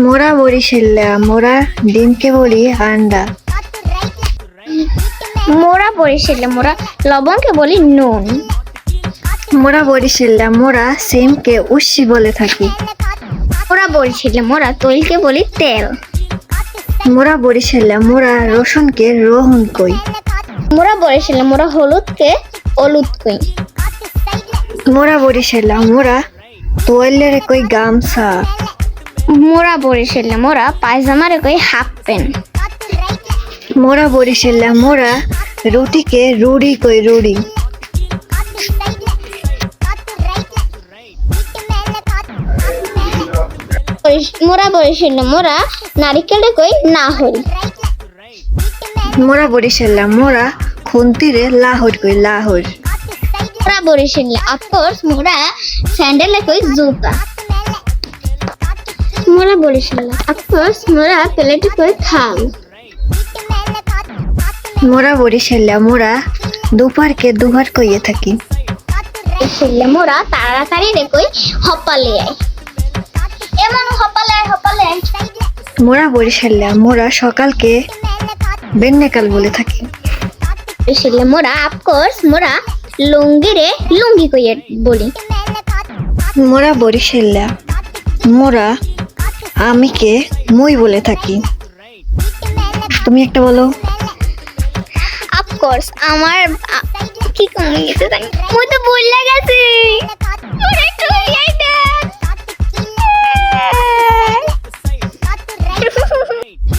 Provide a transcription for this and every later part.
মোরা বরিশাল্লা মোরা ডিমকে বলি আন্ডা। মোরা বরিশালে মোরা লবণকে বলি নুন। মোরা বরিশাল্লা মোরা সিমকে উস্সি বলে থাকি। মোরা বরিশালে মোরা তৈলকে বলি তেল। মোরা বরিশাল্লা মোরা রসুনকে রোহন কই। মোরা বরিশালে মোরা হলুদকে হলুদ কই। মোরা বরিশাল্লা মোরা তোয়ালের কই গামছা। মোরা বরিশালে মোরা পায়জামারে কই হাফ প্যান্ট। মোরা বরিশাল্লা মোরা রুটিকে রুড়ি কই রুড়ি। মোরা বরিশালে মোরা নারিকেলে কই নাহরি। মোরা বরিশাল্লা মোরা খুন্তিরে লাহোর কই লাহোর। মোরা বরিশালে অফকোর্স মোরা স্যান্ডেলে কই জুতা। মোরা বরিশালে অফকোর্স মোরা প্লেটে কই থাল। মোরা বরিশাল্লা মোরা দুপারকে দুবার কইয়ে থাকি। বরিশালে মোরা তাড়াতাড়ি রে কই হপালে আয়। এমন হপালে আয় হপালে আয়। মোরা বরিশাল্লা মোরা সকালকে বেন্নেকাল বলে থাকি। বরিশালে মোরা অফকোর্স মোরা লুঙ্গি রে লুঙ্গি কইয়ে বলি। মোরা বরিশাল্লা মোরা আমিকে মই বলে থাকি। তুমি একটা বলো। অফকোর্স আমার কি কমে গেছে তাই মই তো ভুলে গেছি। মোরা একটু ইয়াই দেন।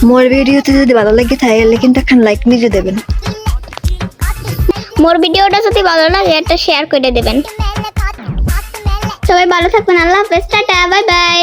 মোর ভিডিওতে যদি ভালো লাগে তাহলে কিন্তু এখন লাইক নিজে দেবেন। মোর ভিডিওটা যদি ভালো লাগে একটা শেয়ার করে দেবেন। সবাই ভালো থাকবেন। আল্লাহ হাফেজ, টাটা, বাই বাই।